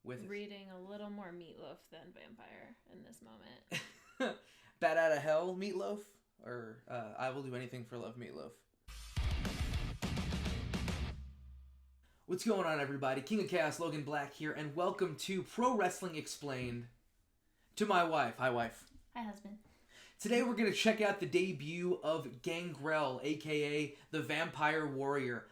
with reading a little more Meatloaf than vampire in this moment. Bat Out of Hell, Meatloaf, or I Will Do Anything for Love, Meatloaf. What's going on, everybody? King of Chaos, Logan Black here, and welcome to Pro Wrestling Explained. To my wife. Hi, wife. Hi, husband. Today we're going to check out the debut of Gangrel, a.k.a. the Vampire Warrior.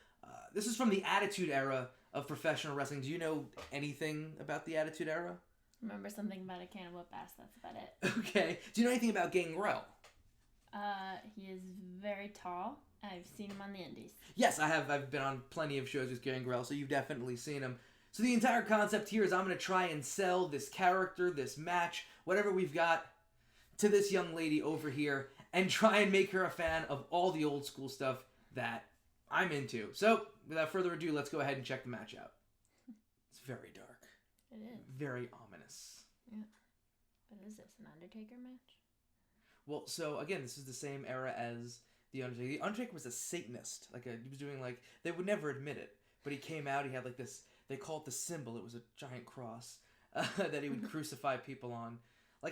This is from the Attitude Era of professional wrestling. Do you know anything about the Attitude Era? Remember something about a can of whoop ass, that's about it. Okay. Do you know anything about Gangrel? He is very tall. I've seen him on the indies. Yes, I have. I've been on plenty of shows with Gangrel, so you've definitely seen him. So the entire concept here is I'm going to try and sell this character, this match, whatever we've got, to this young lady over here, and try and make her a fan of all the old school stuff that I'm into. So, without further ado, let's go ahead and check the match out. It's very dark. It is. Very ominous. Yeah. What is this, an Undertaker match? Well, so, again, this is the same era as The Undertaker. The Undertaker was a Satanist. He was doing, they would never admit it. But he came out, he had, this, they call it the symbol. It was a giant cross that he would crucify people on.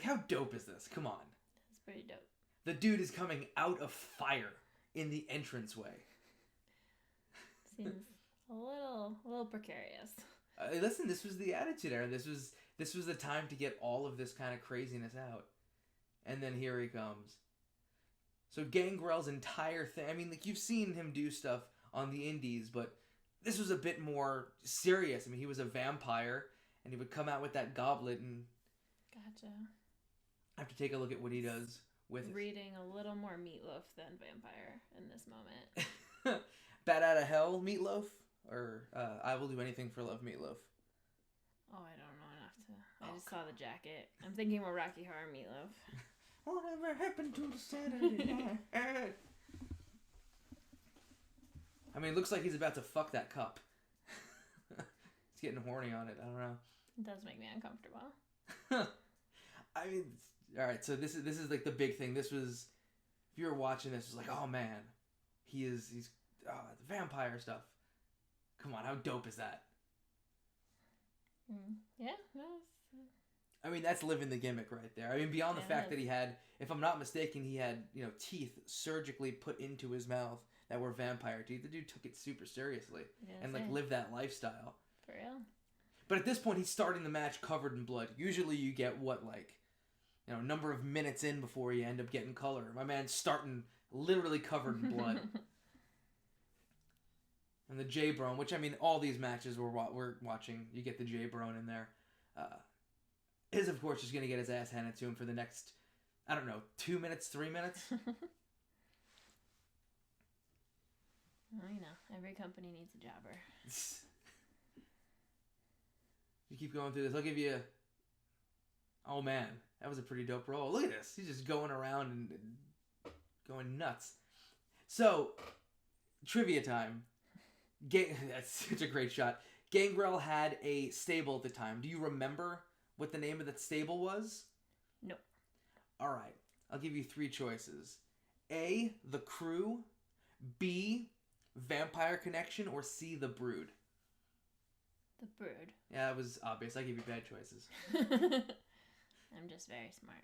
How dope is this? Come on. That's pretty dope. The dude is coming out of fire in the entranceway. Seems a little precarious. Listen, this was the Attitude Era. This was the time to get all of this kind of craziness out. And then here he comes. So Gangrel's entire thing, you've seen him do stuff on the indies, but this was a bit more serious. He was a vampire, and he would come out with that goblet, and Gotcha. I have to take a look at what he does with reading a little more Meatloaf than vampire in this moment. Bat Out of Hell, Meatloaf, or I Will Do Anything for Love, Meatloaf. Oh, I don't know enough to. I just saw the jacket. I'm thinking more Rocky Horror Meatloaf. Whatever happened to the Saturday night? It looks like he's about to fuck that cup. He's getting horny on it. I don't know. It does make me uncomfortable. Alright, so this is the big thing. This was, if you were watching this, it was oh man, he's the vampire stuff. Come on, how dope is that? Yeah, no. That's living the gimmick right there. Beyond the fact that he had, if I'm not mistaken, he had, teeth surgically put into his mouth that were vampire teeth. The dude took it super seriously and lived that lifestyle. For real. But at this point, he's starting the match covered in blood. Usually you get, number of minutes in before you end up getting color. My man's starting literally covered in blood. And the J-Bone, which, all these matches we're watching, you get the J-Bone in there, is, of course, just going to get his ass handed to him for the next, 2 minutes, 3 minutes? Every company needs a jobber. You keep going through this, I'll give you... Oh, man. That was a pretty dope roll. Look at this. He's just going around and going nuts. So, trivia time. That's such a great shot. Gangrel had a stable at the time. Do you remember what the name of that stable was? No. All right. I'll give you 3 choices. A, The Crew. B, Vampire Connection. Or C, The Brood. The Brood. Yeah, it was obvious. I gave you bad choices. I'm just very smart.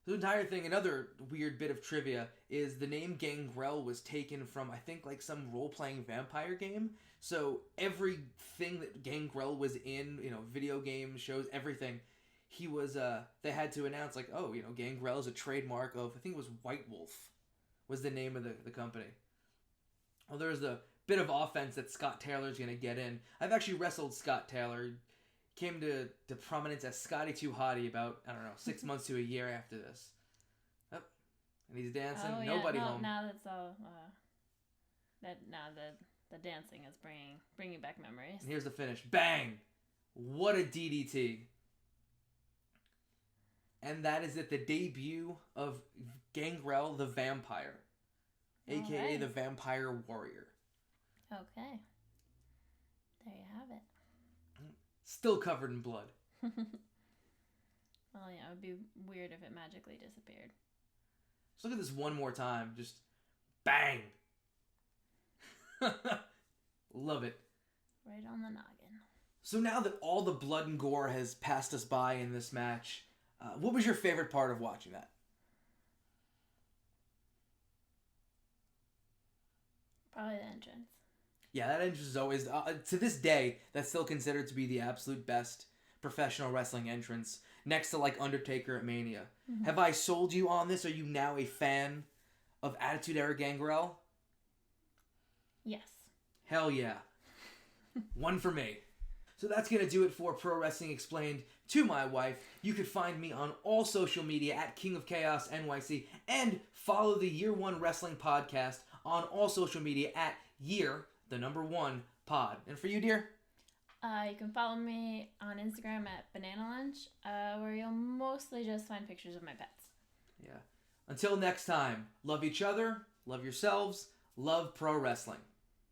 The entire thing, another weird bit of trivia, is the name Gangrel was taken from, I think, some role-playing vampire game. So everything that Gangrel was in, video games, shows, everything, he was, they had to announce, Gangrel is a trademark of, I think it was White Wolf, was the name of the company. Well, there's a bit of offense that Scott Taylor's going to get in. I've actually wrestled Scott Taylor. Came to prominence as Scotty Too Hottie about, 6 months to a year after this. Oh, and he's dancing. Oh, yeah. Nobody home. Now that's all. Now the dancing is bringing back memories. And here's the finish. Bang! What a DDT. And that is it. The debut of Gangrel the Vampire. A.K.A. the Vampire Warrior. Okay. There you have it. Still covered in blood. Well, yeah, it would be weird if it magically disappeared. Just look at this one more time. Just bang. Love it. Right on the noggin. So now that all the blood and gore has passed us by in this match, what was your favorite part of watching that? Probably the entrance. Yeah, that entrance is always, to this day, that's still considered to be the absolute best professional wrestling entrance, next to like Undertaker at Mania. Mm-hmm. Have I sold you on this? Are you now a fan of Attitude Era Gangrel? Yes. Hell yeah. One for me. So that's going to do it for Pro Wrestling Explained to my wife. You can find me on all social media at King of Chaos NYC and follow the Year One Wrestling Podcast on all social media at Year1 Pod. And for you, dear? You can follow me on Instagram at Banana Lunch, where you'll mostly just find pictures of my pets. Yeah. Until next time, love each other, love yourselves, love pro wrestling.